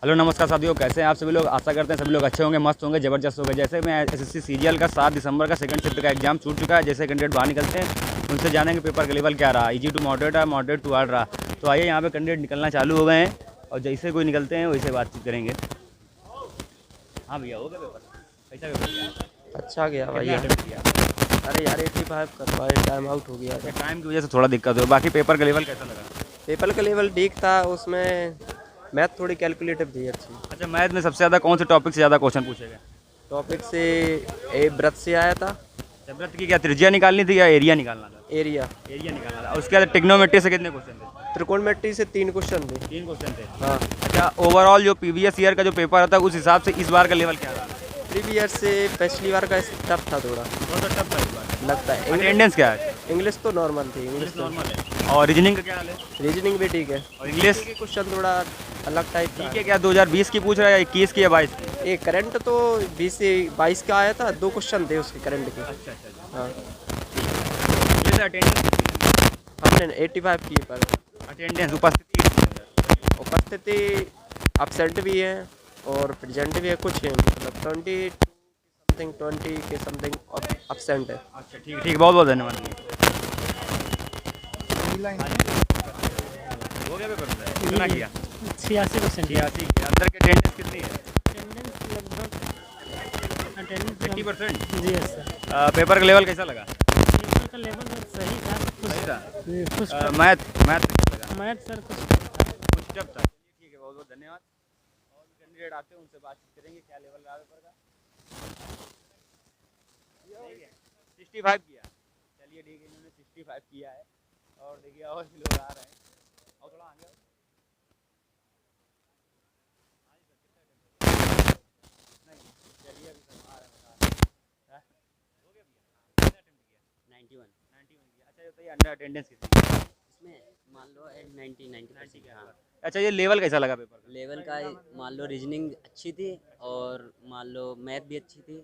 Hello नमस्कार साथियों, कैसे हैं आप सभी लोग। आशा करते हैं सभी लोग अच्छे होंगे, मस्त होंगे, ज़बरदस्त होंगे। जैसे मैं एसएससी सीजीएल का 7 दिसंबर का सेकंड शिफ्ट का एग्जाम छूट चुका है। जैसे कैंडिडेट बाहर निकलते हैं उनसे जानेंगे पेपर का लेवल क्या रहा, इजी टू मॉडरेट है, मॉडरेट टू हार्ड रहा। तो आइए यहाँ पे कैंडिडेट निकलना चालू हो गए हैं और जैसे कोई निकलते हैं वैसे बातचीत करेंगे। हाँ भैया, हो गया पेपर? कैसा पेपर गया? अच्छा गया कितने भैया। अटेम्प्ट किया? अरे यार 85 कर पाए, टाइम आउट हो गया था। टाइम की वजह से थोड़ा दिक्कत हो। बाकी पेपर का लेवल कैसा लगा? पेपर का लेवल ठीक था, उसमें मैथ थोड़ी कैलकुलेटिव थी अच्छी। अच्छा, मैथ में सबसे ज़्यादा कौन से टॉपिक से ज़्यादा क्वेश्चन पूछे गए? टॉपिक से व्रत से आया था। वृत्त की क्या त्रिज्या निकालनी थी या एरिया निकालना था? एरिया। एरिया निकालना था। उसके बाद ट्रिग्नोमेट्री से कितने क्वेश्चन थे? त्रिकोणमिति से 3 क्वेश्चन थे। 3 क्वेश्चन थे। हाँ। अच्छा, ओवरऑल जो प्रीवियस ईयर का जो पेपर आता है उस हिसाब से इस बार का लेवल क्या रहा? प्रीवियस से पिछली बार का टफ था थोड़ा, बहुत टफ था इस बार। लगता है। अटेंडेंस क्या है? इंग्लिश तो नॉर्मल थी। इंग्लिश तो नॉर्मल है। और रीजनिंग का क्या हाल है? रीजनिंग भी ठीक है। और इंग्लिश के क्वेश्चन थोड़ा अलग टाइप का ठीक है क्या? 2020 की पूछ रहा है या 21 की या 22 की? एक करंट तो 20 से 22 का आया था, 2 क्वेश्चन थे उसके करंट के। अच्छा अच्छा। हाँ। ये अटेंडेंस हमने 85 किए पर अटेंडेंस उपस्थिति कितनी है? उपस्थिति एब्सेंट भी है और प्रेजेंट भी है, कुछ है मतलब 20 के समथिंग एब्सेंट है। अच्छा ठीक ठीक, बहुत बहुत धन्यवाद। हो गया पेपर? कितना किया? 86%। 86। अंदर की अटेंडेंस कितनी है? अटेंडेंस लगभग अटेंडेंस 80%। जी यस सर। पेपर का लेवल कैसा लगा? पेपर का लेवल सही था। सही था। कुछ मैथ कैसा लगा? मैथ सर कुछ कुछ टफ था। चलिए ठीक है, बहुत बहुत धन्यवाद। और भी कैंडिडेट आते हैं उनसे बातचीत करेंगे क्या लेवल रहा पेपर का। 65 किया। चलिए ठीक है, इन्होंने 65 किया है। और देखिए और भी लोग आ रहे हैं। और थोड़ा आगे नहीं, चलिए अभी सब आ रहे हैं, बता रहे हैं। हो गया भैया? कितने अटेम्प्ट किया? 91 किया। अच्छा, ये बताइए अंडर अटेंडेंस कितनी है? इसमें मान लो 90 के हाँ। आसपास। अच्छा, ये लेवल कैसा लगा पेपर का? लेवल का मान लो रीजनिंग अच्छी थी और मान लो मैथ भी अच्छी थी।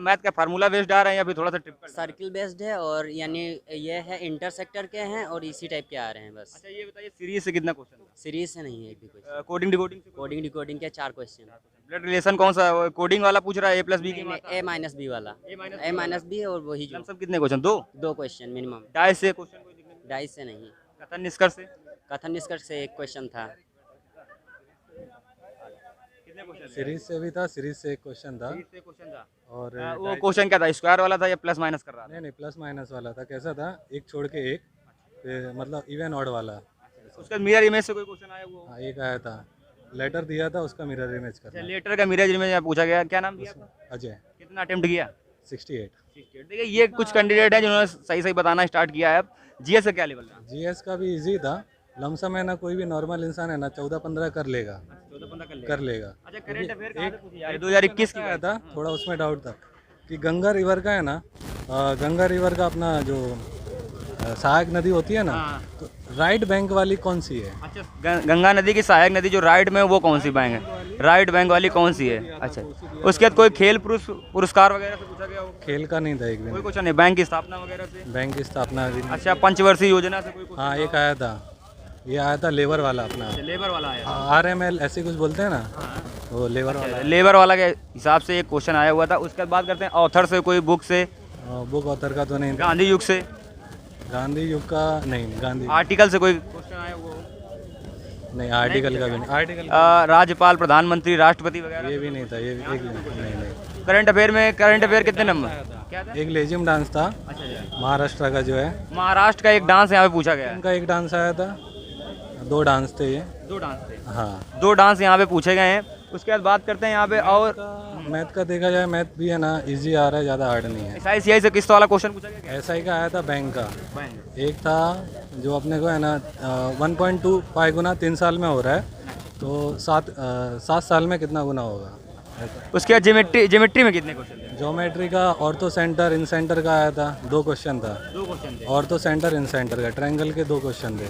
मैथ का फार्मूला बेस्ड आ रहे हैं या फिर थोड़ा सा ट्रिप? सर्किल बेस्ड है और यानी ये है इंटरसेक्टर के हैं और इसी टाइप के आ रहे हैं बस। अच्छा, ये बताइए सीरीज से कितना क्वेश्चन था? सीरीज से नहीं है एक भी क्वेश्चन। कोडिंग डिकोडिंग से? कोडिंग डिकोडिंग के 4 क्वेश्चन। ब्लड रिलेशन कौन सा? कोडिंग वाला पूछ रहा है, A+B की ए माइनस बी वाला। A- ए माइनस बी और वही जो सब कितने क्वेश्चन? 2 2 question minimum. ढाई से क्वेश्चन कोई दिक्कत नहीं? 2.5 से नहीं। कथन निष्कर्ष से कथन निष्कर्ष से 1 क्वेश्चन था। कितने क्वेश्चन? सीरीज से भी था, सीरीज से एक क्वेश्चन था। से क्वेश्चन था। और वो क्वेश्चन क्या था? स्क्वायर वाला था या प्लस माइनस कर रहा था? नहीं प्लस माइनस वाला था। कैसा था, एक छोड़ के एक, फिर मतलब इवन ऑड वाला। उसका मिरर इमेज से कोई क्वेश्चन आया? वो हाँ एक आया था, लेटर दिया था उसका मिरर इमेज करना। लेटर का मिरर इमेज पूछा गया। क्या नाम दिया था? अजय। कितना अटेम्प्ट किया? 68। देखिए ये कुछ कैंडिडेट हैं जिन्होंने सही सही बताना स्टार्ट किया है। अब जीएस का क्या लेवल था? जीएस का भी इजी था। लमसम है ना, कोई भी नॉर्मल इंसान है ना 14-15 कर लेगा। 14-15 कर लेगा। अच्छा, करंट अफेयर कहाँ से पूछी जा रही है? 2021 की आया था, थोड़ा उसमें डाउट था कि गंगा रिवर का है ना, गंगा रिवर का अपना जो सहायक नदी होती है ना, हाँ। तो राइट बैंक वाली कौन सी है? अच्छा, गंगा नदी की सहायक नदी जो राइट में, वो कौन सी बैंक है? राइट बैंक वाली कौन सी है? अच्छा, उसके बाद कोई खेल पुरस्कार वगैरह से पूछा गया हो? खेल का नहीं था एक कोई दिन। क्वेश्चन नहीं? बैंक की स्थापना वगैरह से? बैंक की स्थापना भी नहीं। अच्छा, पंचवर्षीय योजना से कोई हाँ एक आया था, ये आया था लेबर वाला अपना, लेबर वाला आया? RML ऐसे कुछ बोलते हैं ना, वो लेबर वाला। लेबर वाला के हिसाब से एक क्वेश्चन आया हुआ था। उसके बाद बात करते हैं ऑथर से, कोई बुक से? बुक ऑथर का तो नहीं था। गांधी युग से? गांधी युग का नहीं, गांधी आर्टिकल से कोई क्वेश्चन आया हुआ? नहीं, आर्टिकल का भी नहीं। आर्टिकल राज्यपाल, प्रधानमंत्री, राष्ट्रपति वगैरह? ये भी नहीं था, ये भी एक नहीं। करंट अफेयर में, करंट अफेयर कितने नंबर? क्या था? एक लेजिम डांस था अच्छा, महाराष्ट्र का जो है, महाराष्ट्र का एक डांस यहाँ पे पूछा गया है। उनका एक डांस आया था। 2 डांस थे ये। 2 डांस थे। हाँ। 2 डांस यहाँ पे पूछे गए हैं। उसके बाद बात करते हैं यहाँ पे। और मैथ का देखा जाए, मैथ भी है ना इजी आ रहा है, ज़्यादा हार्ड नहीं है। SICI से किस्त वाला क्वेश्चन पूछा गया? SI का आया था बैंक का। बैंक। एक था जो अपने को है ना 1.25 गुना 3 साल में हो रहा है, तो 7 साल में कितना गुना होगा ऐसा। उसके बाद ज्योमेट्री में कितने क्वेश्चन थे? ज्योमेट्री का ऑर्थो सेंटर इन सेंटर का आया था, 2 क्वेश्चन था। 2 क्वेश्चन थे। ऑर्थो सेंटर इन सेंटर का ट्रायंगल के 2 क्वेश्चन थे।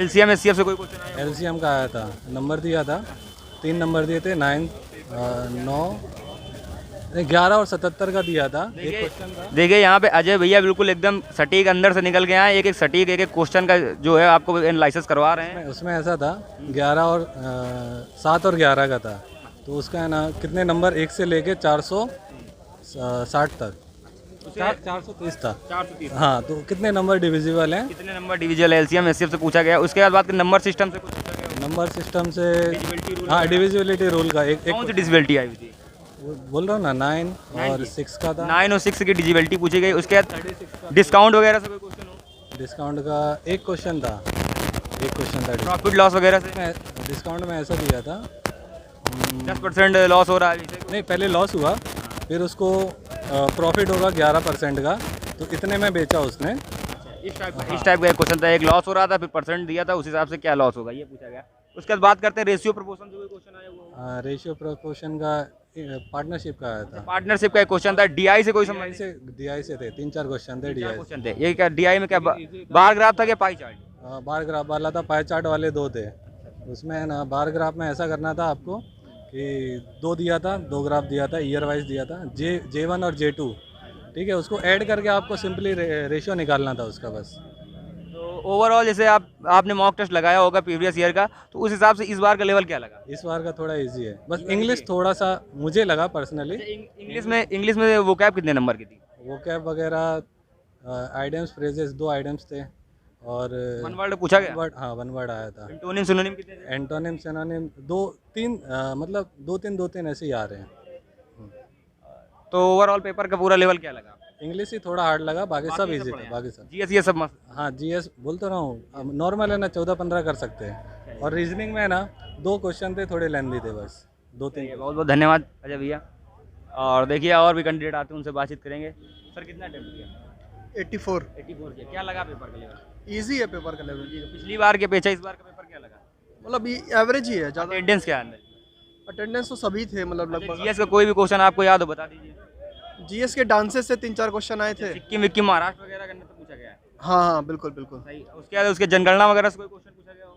LCM SCF से कोई क्वेश्चन आया? LCM का आया था, नंबर दिया था, 3 नंबर दिए थे, 9, 9, 11 और 77 का दिया था एक क्वेश्चन था। देखिए यहाँ पे अजय भैया बिल्कुल एकदम सटीक अंदर से निकल गए हैं, एक एक सटीक एक एक क्वेश्चन का जो है आपको एनालिसिस करवा रहे हैं। उसमें ऐसा था 11 और 7 और 11 का था, तो उसका है ना कितने नंबर 1 से लेके 460 तक 430 था। 430 हाँ, तो कितने नंबर डिविजिबल हैं? कितने नंबर डिविजल एलसीएम एचसीएफ से पूछा गया। उसके बाद बात करें नंबर सिस्टम से कुछ पूछा गया। नंबर सिस्टम से Divisibility rule हाँ, डिविजिबिलिटी रूल का एक कौन सी डिविजिबिलिटी आई हुई थी? बोल रहा हूँ ना 9 और 6 का था। 9 और 6 की डिविजिबिलिटी पूछी गई। उसके बाद डिस्काउंट वगैरह से कोई क्वेश्चन हो? डिस्काउंट का एक क्वेश्चन था, प्रॉफिट लॉस वगैरह से डिस्काउंट में ऐसा दिया था 10% लॉस हो रहा है अभी से। नहीं, पहले लॉस हुआ, फिर उसको प्रॉफिट होगा 11% का, तो इतने में बेचा उसने। इस टाइप का एक क्वेश्चन था, एक लॉस हो रहा था फिर परसेंट दिया था, उस हिसाब से क्या लॉस होगा ये पूछा गया। उसके बाद बात करते हैं रेशियो प्रपोर्शन से कोई क्वेश्चन आया हुआ? रेशियो प्रोपोर्शन का पार्टनरशिप का आया था। पार्टनरशिप का एक क्वेश्चन था। डीआई से कोई संबंध? डीआई से थे 3-4 क्वेश्चन थे डीआई क्वेश्चन थे ये क्या डीआई में क्या बार ग्राफ था क्या पाई चार्ट? बार ग्राफ वाला था, पाई चार्ट वाले 2 थे। उसमें है ना बार ग्राफ में ऐसा करना था आपको कि 2 दिया था, 2 ग्राफ दिया था, ईयर वाइज दिया था, J1 और J2, ठीक है। उसको ऐड करके आपको सिंपली रेशियो निकालना था उसका बस। तो ओवरऑल जैसे आपने मॉक टेस्ट लगाया होगा प्रीवियस ईयर का, तो उस हिसाब से इस बार का लेवल क्या लगा? इस बार का थोड़ा इजी है, बस इंग्लिश थोड़ा सा मुझे लगा पर्सनली। इंग्लिश में वोकैब कितने नंबर की थी? वोकैब वगैरह आइडियम्स फ्रेजेस 2 आइडियम्स थे और वन वर्ड पूछा गया? वर्ड, हाँ 1 वर्ड आया था। एंटोनिम सिनोनिम कितने थे? एंटोनिम सिनोनिम 2-3 मतलब 2-3 ऐसे ही आ रहे हैं। तो ओवरऑल पेपर का पूरा लेवल क्या लगा? इंग्लिश ही थोड़ा हार्ड लगा, बाकी सब इजी थे। बाकी सब जीएस ये सब मस्त? हाँ, जीएस बोल तो रहा हूँ, नॉर्मल है ना 14-15 कर सकते हैं। और रीजनिंग में ना 2 क्वेश्चन थे, थोड़े लेंदी थे बस, 2-3। बहुत बहुत धन्यवाद अजय भैया। और देखिए और भी कैंडिडेट आते हैं उनसे बातचीत करेंगे। सर कितना अटेम्प्ट किया? 84 किया। क्या लगा पेपर का लेवल? इजी है पेपर का लेवल। पिछली बार के पेक्षा इस बार का पेपर क्या लगा? मतलब एवरेज ही है, ज़्यादा अटेंडेंस क्या है अंदर? अटेंडेंस तो सभी थे मतलब लगभग। जीएस का कोई भी क्वेश्चन आपको याद हो बता दीजिए। जीएस के डांसेस से 3-4 क्वेश्चन आए थे। सिक्किम विक्किम महाराष्ट्र वगैरह करने तो पूछा गया है? हाँ बिल्कुल बिल्कुल। सही। उसके बाद उसके जनगणना वगैरह से कोई क्वेश्चन पूछा गया हो?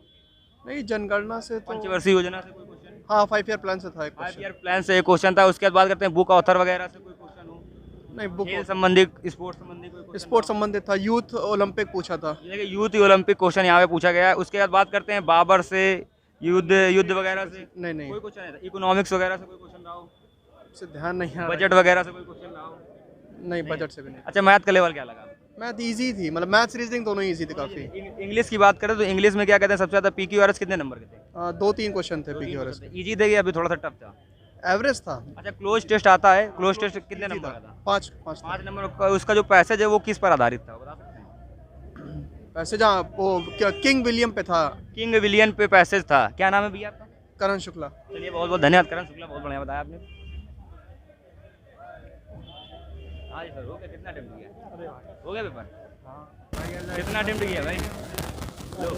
नहीं, जनगणना से तो पंचवर्षीय योजना से कोई क्वेश्चन? हाँ 5 ईयर प्लान से था एक 5 क्वेश्चन। ईयर प्लान से एक क्वेश्चन था। उसके बाद बात करते हैं बुक ऑथर वगैरह से कोई क्वेश्चन हो? नहीं, बुक खेल संबंधित स्पोर्ट्स संबंधी कोई क्वेश्चन? स्पोर्ट्स संबंधित था, यूथ ओलंपिक पूछा था। देखिए यूथ ओलंपिक क्वेश्चन यहाँ पे पूछा गया है। उसके बाद बात करते हैं बाबर से, युद्ध वगैरह से नहीं नहीं, कोई क्वेश्चन है? इकोनॉमिक्स वगैरह से कोई क्वेश्चन रहा हो? से ध्यान नहीं आ रहा। बजट वगैरह से कोई क्वेश्चन रहा हो? नहीं, बजट से भी नहीं। अच्छा, मैथ का लेवल क्या लगा? मैथ इजी थी, मतलब मैथ्स रीजनिंग दोनों इजी थे काफ़ी। इंग्लिश की बात करें तो इंग्लिश में क्या कहते हैं सबसे ज़्यादा PQRS कितने नंबर के थे? 2-3 क्वेश्चन थे PQRS। इजी थे या अभी थोड़ा सा टफ था? एवरेज था। अच्छा, क्लोज टेस्ट आता है, क्लोज टेस्ट कितने नंबर का था? 5 5 नंबर का। उसका जो पैसेज है वो किस पर आधारित था बता सकते हैं? वैसे जहाँ वो क्या किंग विलियम पे था। किंग विलियम पे पैसेज था। क्या नाम है भैया आपका? करण शुक्ला। चलिए बहुत बहुत धन्यवाद करण शुक्ला, बहुत बढ़िया बताया आपने। हाँ जी सर, हो गया? कितना अटेम्प्ट किया? हो गया पेपर? कितना अटेम्प्ट किया भाई? लो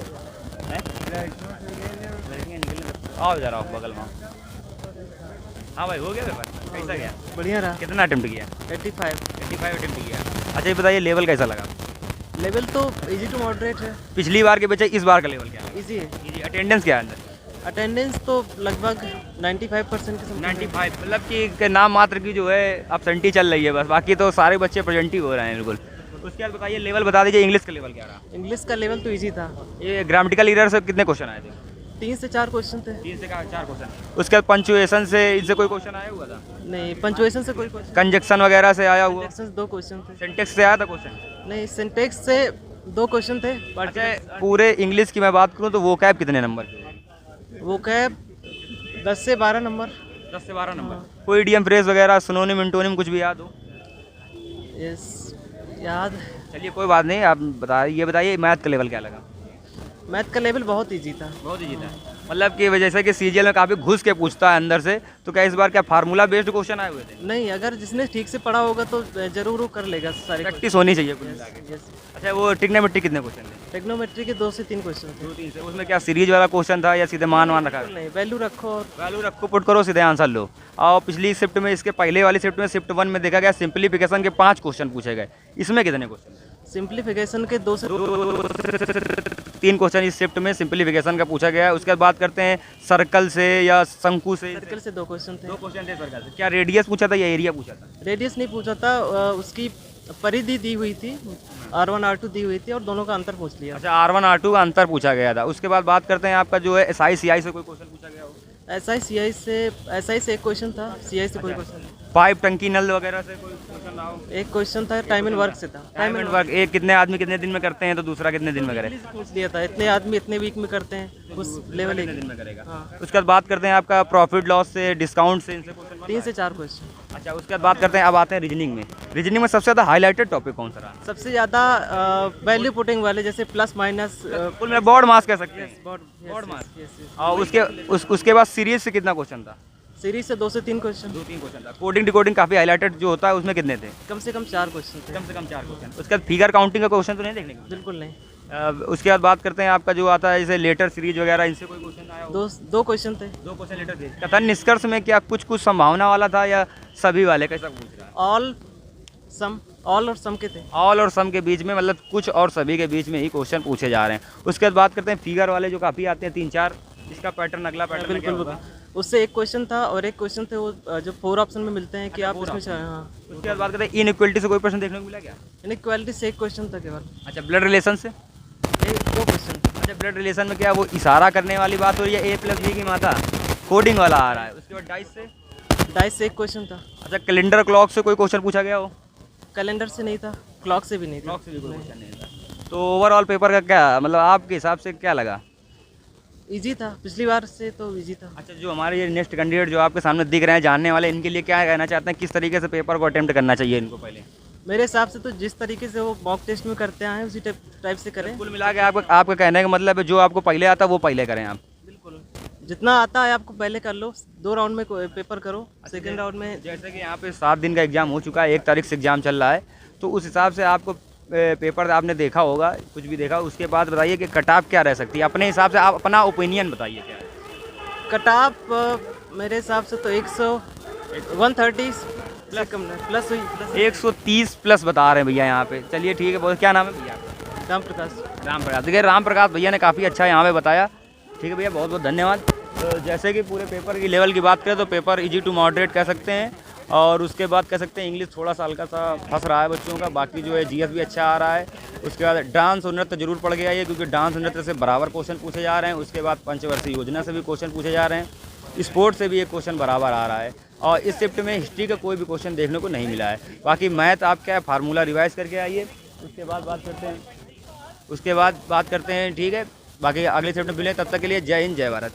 आओ जरा आओ बगल में। हाँ भाई, हो गया पेपर? कैसा गया? बढ़िया रहा। कितना अटेम्प्ट किया? 85 अटेम्प्ट किया। अच्छा ये बताइए लेवल कैसा लगा? लेवल तो इजी टू मॉडरेट है। पिछली बार के बच्चे इस बार का लेवल क्या है? इजी है। अटेंडेंस क्या है अंदर? अटेंडेंस तो लगभग 95% के समथिंग है। 95 मतलब कि नाम मात्र की जो है एब्सेंटी चल रही है बस, बाकी तो सारे बच्चे प्रेजेंट ही हो रहे हैं बिल्कुल। उसके बाद बताइए लेवल बता दीजिए, इंग्लिश का लेवल क्या रहा? इंग्लिश का लेवल तो इजी था। ये ग्रामेटिकल एरर से कितने क्वेश्चन आए थे? 3 से 4 क्वेश्चन थे। 3 से 4 क्वेश्चन। उसके बाद पंचुएशन से इनसे कोई क्वेश्चन आया हुआ था? नहीं, पंचुएशन से कोई क्वेश्चन। कंजक्शन वगैरह से आया हुआ? कंजक्शन 2 क्वेश्चन थे। सिंटेक्स से आया था क्वेश्चन? नहीं, सिंटेक्स से 2 क्वेश्चन थे। अच्छा, पूरे इंग्लिश की मैं बात करूँ तो वोकैब कितने नंबर के? वोकैब 10 से 12 नंबर। 10 से 12 नंबर। कोई इडियम फ्रेज वगैरह, सिनोनिम इंटोनिम कुछ भी याद हो? यस, याद। चलिए कोई बात नहीं, आप ये बताइए मैथ का लेवल क्या लगा? मैथ का लेवल बहुत इजी था। बहुत ईजी था। मतलब कि जैसे कि सीजीएल में काफ़ी घुस के पूछता है अंदर से, तो क्या इस बार क्या फार्मूला बेस्ड क्वेश्चन आए हुए थे? नहीं, अगर जिसने ठीक से पढ़ा होगा तो जरूर वो कर लेगा सारे। प्रैक्टिस होनी चाहिए कुछ मिला के। यस। अच्छा, वो ट्रिग्नोमेट्री कितने क्वेश्चन थे? टेक्नोमेट्री के 2 से 3 क्वेश्चन थे। 2-3 से। उसमें क्या सीरीज वाला क्वेश्चन था या सीधे मान रखा? नहीं, वैल्यू रखो और वैल्यू रखो, पुट करो, सीधे आंसर लो। और पिछली शिफ्ट में, इसके पहले वाली शिफ्ट में, शिफ्ट 1 में देखा गया सिंप्लीफिकेशन के 5 क्वेश्चन पूछे गए। इसमें कितने क्वेश्चन? सिंप्लीफिकेशन के 2 से 3 क्वेश्चन इस शिफ्ट में सिंप्लीफिकेशन का पूछा गया है। उसके बाद बात करते हैं सर्कल से या शंकु से। सर्कल से 2 क्वेश्चन थे। 2 क्वेश्चन थे सर्कल से। क्या रेडियस पूछा था या एरिया पूछा था? रेडियस नहीं पूछा था, उसकी परिधि दी हुई थी, R1 R2 दी हुई थी और दोनों का अंतर पूछ लिया। अच्छा, R1 R2 का अंतर पूछा गया था। उसके बाद बात करते हैं आपका जो है SI CI से कोई क्वेश्चन पूछा गया हो? SI से एक क्वेश्चन था, CI से कोई क्वेश्चन नहीं। पाइप टंकी नल वगैरह से कोई क्वेश्चन ना हो? एक क्वेश्चन था टाइम एंड वर्क से था। टाइम एंड वर्क, एक कितने आदमी कितने दिन में करते हैं तो दूसरा कितने दिन में करे? पूछ लिया था, इतने आदमी इतने वीक में करते हैं, उस लेवल कितने दिन में करेगा? हाँ। उसके बाद बात करते हैं आपका प्रॉफिट लॉस से, डिस्काउंट से, इनसे क्वेश्चन 3 से 4 क्वेश्चन। अच्छा, उसके बाद बात करते हैं, अब आते हैं रीजनिंग में। रीजनिंग में सबसे ज़्यादा हाईलाइटेड टॉपिक कौन सा रहा? सबसे ज़्यादा वैल्यू पुटिंग वाले, जैसे प्लस माइनस, कुल में बोर्ड मास कह सकते हैं। बोर्ड मास। और उसके बाद सीरीज से कितना क्वेश्चन था? सीरीज से 2 से 3 क्वेश्चन। 2-3 क्वेश्चन था। कोडिंग डिकोडिंग काफ़ी हाईलाइटेड जो होता है उसमें कितने थे? कम से कम 4 क्वेश्चन थे। कम से कम 4 क्वेश्चन। उसके बाद फिगर काउंटिंग का क्वेश्चन तो नहीं देखने को? बिल्कुल नहीं। उसके बाद बात करते हैं आपका जो आता है जैसे लेटर सीरीज वगैरह, इनसे कोई क्वेश्चन आया हो? 2 क्वेश्चन थे। 2 क्वेश्चन लेटर सीरीज। कथन निष्कर्ष में क्या कुछ संभावना वाला था या सभी वाले, कैसा पूछ रहा है? ऑल और सम के थे। ऑल और सम के बीच में, मतलब कुछ और सभी के बीच में ही क्वेश्चन पूछे जा रहे हैं। उसके बाद बात करते हैं फिगर वाले जो काफ़ी आते हैं 3-4, इसका पैटर्न, अगला पैटर्न क्या बिल्कुल होगा? उससे एक क्वेश्चन था और एक क्वेश्चन थे वो जो 4 ऑप्शन में मिलते हैं कि आप इसमें। हाँ, उसके बाद बात करते हैं इनइक्वलिटी से कोई प्रश्न देखने को मिला क्या? इनइक्वालिटी से एक क्वेश्चन था केवल। अच्छा, ब्लड रिलेशन से? 2 क्वेश्चन। अच्छा, ब्लड रिलेशन में क्या वो इशारा करने वाली बात हो रही है, A+B की मात्रा, कोडिंग वाला आ रहा है? उसके बाद डाइस से? एक क्वेश्चन था। अच्छा, कैलेंडर क्लॉक से कोई क्वेश्चन पूछा गया हो? कैलेंडर से नहीं था, क्लॉक से भी नहीं था। क्लॉक से भी कोई क्वेश्चन नहीं था। तो ओवरऑल पेपर का क्या, मतलब आपके हिसाब से क्या लगा? इजी था, पिछली बार से तो इजी था। अच्छा, जो हमारे ये नेक्स्ट कैंडिडेट जो आपके सामने दिख रहे हैं जानने वाले, इनके लिए क्या कहना चाहते हैं, किस तरीके से पेपर को अटेम्प्ट करना चाहिए इनको? पहले मेरे हिसाब से तो जिस तरीके से वो मॉक टेस्ट में करते हैं उसी टाइप से करें। कुल मिला के आपका कहने का मतलब है जो आपको पहले आता है वो पहले करें आप? बिल्कुल, जितना आता है आपको पहले कर लो। 2 राउंड में पेपर करो, सेकेंड राउंड में। जैसे कि यहाँ पे 7 दिन का एग्जाम हो चुका है, 1 तारीख से एग्जाम चल रहा है, तो उस हिसाब से आपको पेपर आपने देखा होगा, कुछ भी देखा, उसके बाद बताइए कि कट ऑफ क्या रह सकती है अपने हिसाब से, आप अपना ओपिनियन बताइए क्या है? कट ऑफ मेरे हिसाब से तो 130 प्लस हुई। 130 प्लस बता रहे हैं भैया यहाँ पे। चलिए ठीक है, बहुत, क्या नाम है भैया आपका? राम प्रकाश। राम प्रकाश। देखिए, राम प्रकाश भैया ने काफ़ी अच्छा यहाँ पे बताया। ठीक है भैया, बहुत बहुत धन्यवाद। तो जैसे कि पूरे पेपर की लेवल की बात करें तो पेपर इजी टू मॉडरेट कह सकते हैं, और उसके बाद कह सकते हैं इंग्लिश थोड़ा सा हल्का सा फंस रहा है बच्चों का, बाकी जो है जीएस भी अच्छा आ रहा है। उसके बाद डांस और नृत्य जरूर पड़ गया ये, क्योंकि डांस और नृत्य से बराबर क्वेश्चन पूछे जा रहे हैं। उसके बाद पंचवर्षीय योजना से भी क्वेश्चन पूछे जा रहे हैं, स्पोर्ट्स से भी एक क्वेश्चन बराबर आ रहा है, और इस शिफ्ट में हिस्ट्री का कोई भी क्वेश्चन देखने को नहीं मिला है। बाकी मैथ आप क्या है, फार्मूला रिवाइज करके आइए, उसके बाद बात करते हैं। ठीक है, बाकी अगले शिफ्ट में मिलें, तब तक के लिए जय हिंद, जय भारत।